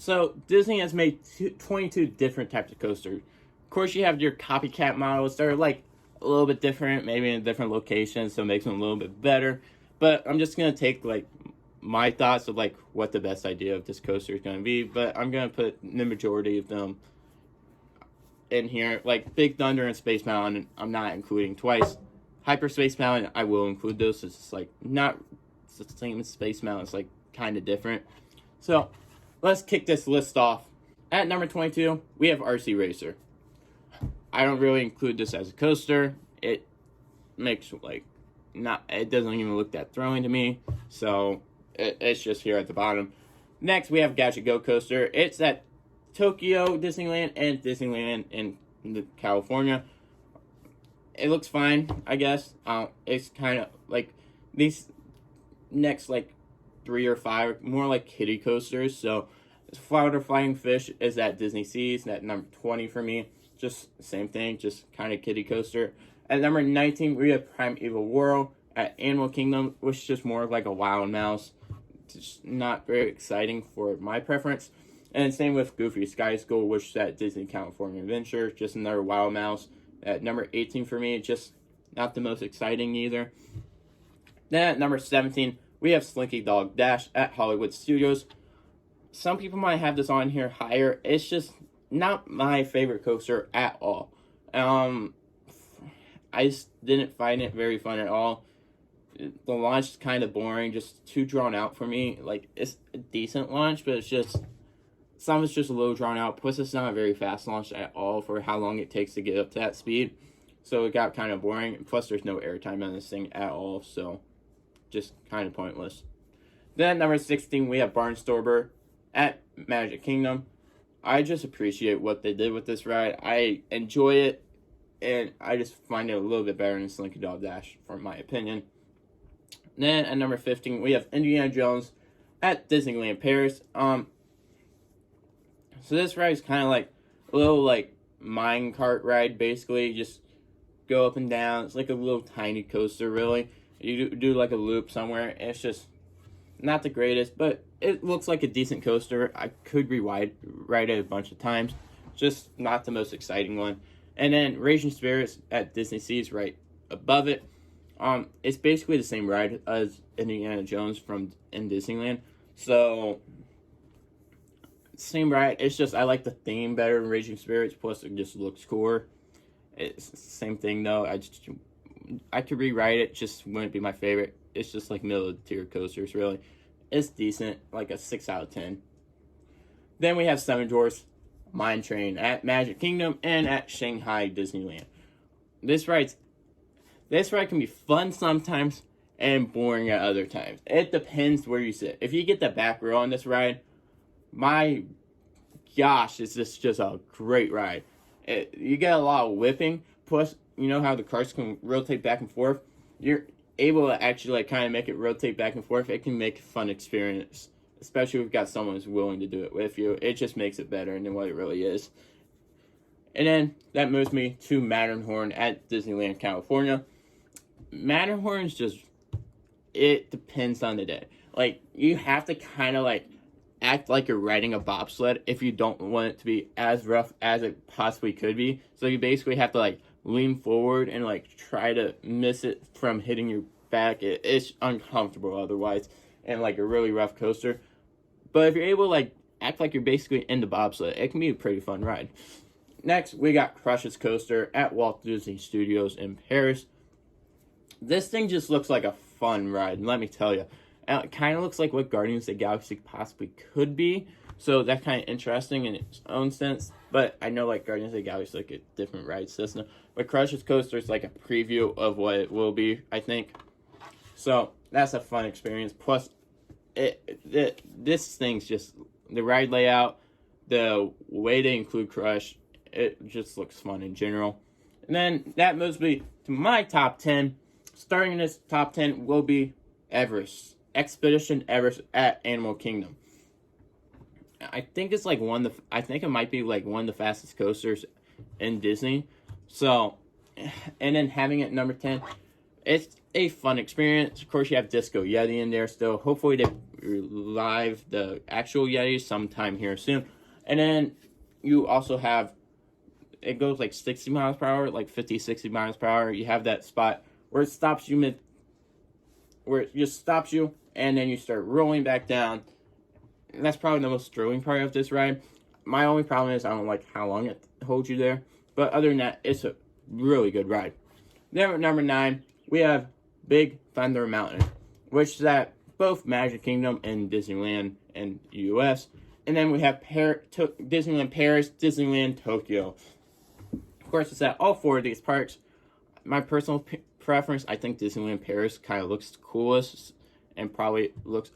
So Disney has made 22 different types of coasters. Of course, you have your copycat models that are like a little bit different, maybe in different locations, so it makes them a little bit better. But I'm just gonna take like my thoughts of like what the best idea of this coaster is gonna be. But I'm gonna put the majority of them in here, like Big Thunder and Space Mountain. I'm not including twice. Hyperspace Mountain, I will include those. It's like not the same as Space Mountain. It's like kind of different. So let's kick this list off. At number 22, we have RC Racer. I don't really include this as a coaster. It makes like not. It doesn't even look that thrilling to me. So it's just here at the bottom. Next, we have Gadget Go Coaster. It's at Tokyo Disneyland and Disneyland in California. It looks fine, I guess. It's kind of like these next like 3 or 5 more like kiddie coasters. So Flounder Flying Fish is at Disney Seas, at number 20 for me. Just same thing, just kind of kiddie coaster. At number 19, we have Primeval Whirl at Animal Kingdom, which is just more like a Wild Mouse. Just not very exciting for my preference. And same with Goofy Sky School, which is at Disney California Adventure, just another Wild Mouse. At number 18 for me, just not the most exciting either. Then at number 17, we have Slinky Dog Dash at Hollywood Studios. Some people might have this on here higher. It's just not my favorite coaster at all. I just didn't find it very fun at all. The launch is kind of boring, just too drawn out for me. Like, it's a decent launch, but it's just, some of it's just a little drawn out. Plus, it's not a very fast launch at all for how long it takes to get up to that speed. So it got kind of boring. Plus, there's no airtime on this thing at all, so just kind of pointless. Then, number 16, we have Barnstormer at Magic Kingdom. I just appreciate what they did with this ride. I enjoy it, and I just find it a little bit better than Slinky Dog Dash, from my opinion. Then, at number 15, we have Indiana Jones at Disneyland Paris. So this ride is kind of like a little like mine cart ride, basically. Just go up and down. It's like a little tiny coaster, really. You do like a loop somewhere. It's just not the greatest, but it looks like a decent coaster. I could ride it a bunch of times. Just not the most exciting one. And then Raging Spirits at Disney Seas right above it. It's basically the same ride as Indiana Jones in Disneyland. So same ride. It's just I like the theme better than Raging Spirits. Plus, it just looks cooler. It's the same thing though. I could rewrite it. Just wouldn't be my favorite. It's just like middle of the tier coasters. Really, it's decent. Like a 6 out of 10. Then we have Seven Dwarfs Mine Train at Magic Kingdom and at Shanghai Disneyland. This ride can be fun sometimes and boring at other times. It depends where you sit. If you get the back row on this ride, my gosh, it's just a great ride. You get a lot of whipping. Plus, you know how the carts can rotate back and forth? You're able to actually like kind of make it rotate back and forth. It can make a fun experience, especially if you've got someone who's willing to do it with you. It just makes it better than what it really is. And then that moves me to Matterhorn at Disneyland, California. Matterhorn's just, it depends on the day. Like, you have to kind of like act like you're riding a bobsled if you don't want it to be as rough as it possibly could be. So you basically have to like lean forward and like try to miss it from hitting your back. It's uncomfortable otherwise, and like a really rough coaster. But if you're able to like act like you're basically in the bobsled, it can be a pretty fun ride. Next, we got Crush's Coaster at Walt Disney Studios in Paris. This thing just looks like a fun ride, let me tell you. It kind of looks like what Guardians of the Galaxy possibly could be. So that's kind of interesting in its own sense. But I know like Guardians of the Galaxy is like a different ride system. But Crush's Coaster is like a preview of what it will be, I think. So that's a fun experience. Plus, this thing's just, the ride layout, the way they include Crush, it just looks fun in general. And then that moves me to my top 10. Starting in this top 10 will be Everest. Expedition Everest at Animal Kingdom. I think it's like I think it might be like one of the fastest coasters in Disney. So, and then having it number 10, it's a fun experience. Of course, you have Disco Yeti in there still. Hopefully they revive the actual Yeti sometime here soon. And then you also have, it goes like 60 miles per hour, like 50, 60 miles per hour. You have that spot where it stops you where it just stops you, and then you start rolling back down. And that's probably the most thrilling part of this ride. My only problem is I don't like how long it holds you there. But other than that, it's a really good ride. Then at number 9, we have Big Thunder Mountain, which is at both Magic Kingdom and Disneyland in the US. And then we have Disneyland Paris, Disneyland Tokyo. Of course, it's at all 4 of these parks. My personal preference, I think Disneyland Paris kind of looks the coolest, and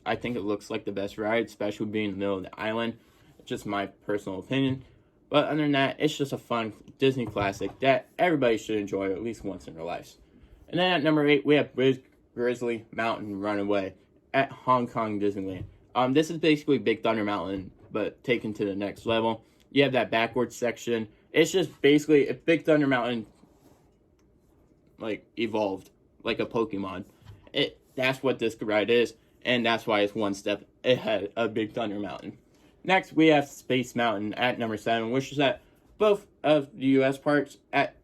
I think it looks like the best ride, especially being in the middle of the island. Just my personal opinion. But other than that, it's just a fun Disney classic that everybody should enjoy at least once in their lives. And then at number 8, we have Big Grizzly Mountain Runaway at Hong Kong Disneyland. This is basically Big Thunder Mountain, but taken to the next level. You have that backwards section. It's just basically if Big Thunder Mountain like evolved like a Pokemon. That's what this ride is, and that's why it's one step ahead of Big Thunder Mountain. Next, we have Space Mountain at number 7, which is at both of the U.S. parks at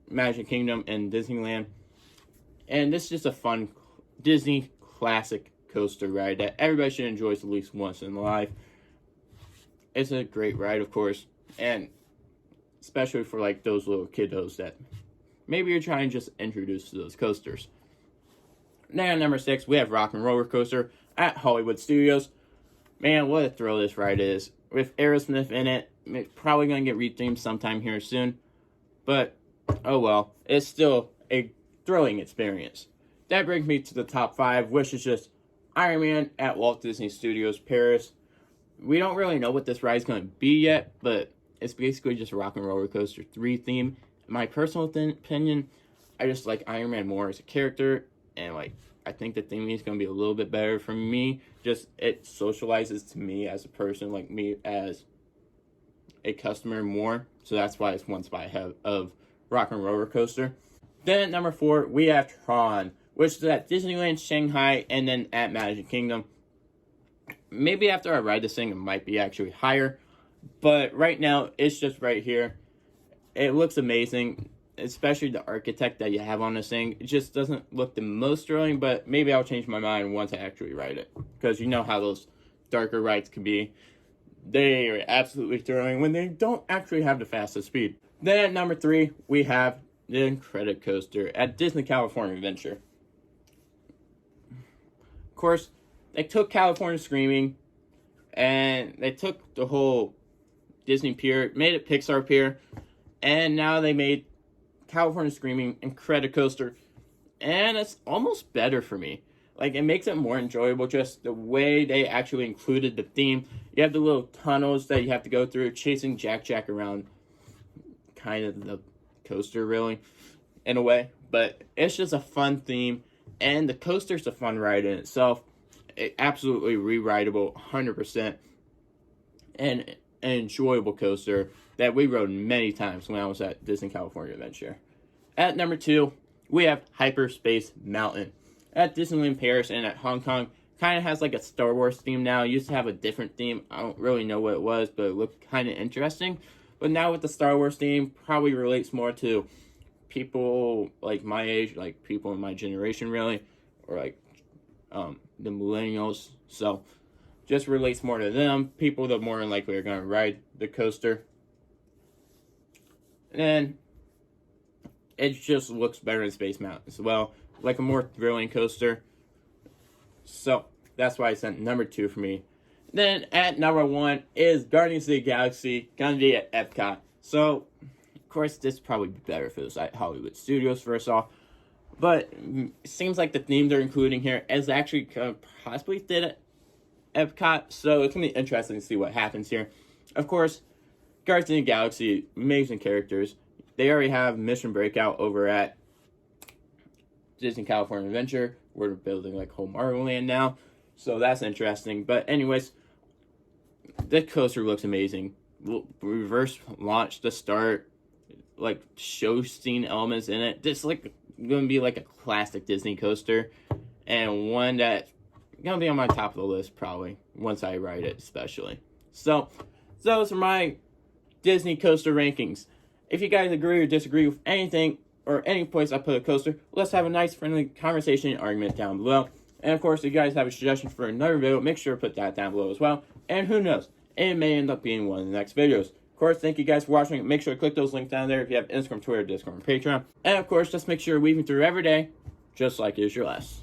Magic Kingdom and Disneyland. And this is just a fun Disney classic coaster ride that everybody should enjoy at least once in their life. It's a great ride, of course, and especially for like those little kiddos that maybe you're trying to just introduce to those coasters. Then at number 6, we have Rock and Roller Coaster at Hollywood Studios. Man, what a thrill this ride is. With Aerosmith in it, it's probably going to get rethemed sometime here soon. But, oh well, it's still a thrilling experience. That brings me to the top 5, which is just Iron Man at Walt Disney Studios Paris. We don't really know what this ride's going to be yet, but it's basically just a Rock and Roller Coaster 3 theme. In my personal opinion, I just like Iron Man more as a character, and like I think the theme is going to be a little bit better for me. Just it socializes to me as a person, like me as a customer more. So that's why it's one spot ahead of Rock and Roller Coaster. Then at number 4, we have Tron, which is at Disneyland Shanghai and then at Magic Kingdom. Maybe after I ride this thing, it might be actually higher. But right now, it's just right here. It looks amazing, especially the architect that you have on this thing. It just doesn't look the most thrilling, but maybe I'll change my mind once I actually ride it. Because you know how those darker rides can be. They are absolutely thrilling when they don't actually have the fastest speed. Then at number 3, we have the Incredicoaster at Disney California Adventure. Of course, they took California Screaming, and they took the whole Disney Pier, made it Pixar Pier, and now they made California Screaming Incredicoaster, and it's almost better for me. Like, it makes it more enjoyable, just the way they actually included the theme. You have the little tunnels that you have to go through, chasing Jack around kind of the coaster, really, in a way. But it's just a fun theme, and the coaster's a fun ride in itself. It absolutely re-rideable, 100%, and an enjoyable coaster that we rode many times when I was at Disney California Adventure. At number 2, we have Hyperspace Mountain. At Disneyland Paris and at Hong Kong, kind of has like a Star Wars theme now. It used to have a different theme. I don't really know what it was, but it looked kind of interesting. But now with the Star Wars theme, probably relates more to people like my age, like people in my generation, really, or like the millennials. So just relates more to them. People that more than likely are going to ride the coaster. And it just looks better in Space Mountain as well. Like a more thrilling coaster. So that's why I sent number 2 for me. Then at number 1 is Guardians of the Galaxy, gonna be at Epcot. So, of course, this would probably be better if it was at Hollywood Studios first off. But it seems like the theme they're including here is actually possibly did at Epcot. So it's gonna be interesting to see what happens here. Of course, Guardians of the Galaxy, amazing characters. They already have Mission Breakout over at Disney California Adventure. We're building like whole Marvel Land now. So that's interesting. But anyways, the coaster looks amazing. Reverse launch to start. Like show scene elements in it. This like going to be like a classic Disney coaster. And one that gonna be on my top of the list probably once I write it, especially. So those are my Disney coaster rankings. If you guys agree or disagree with anything or any place I put a coaster, let's have a nice friendly conversation and argument down below. And of course, if you guys have a suggestion for another video, make sure to put that down below as well. And who knows, it may end up being one of the next videos. Of course, thank you guys for watching. Make sure to click those links down there if you have Instagram, Twitter, Discord, and Patreon. And of course, just make sure you're weaving through every day, just like it is your last.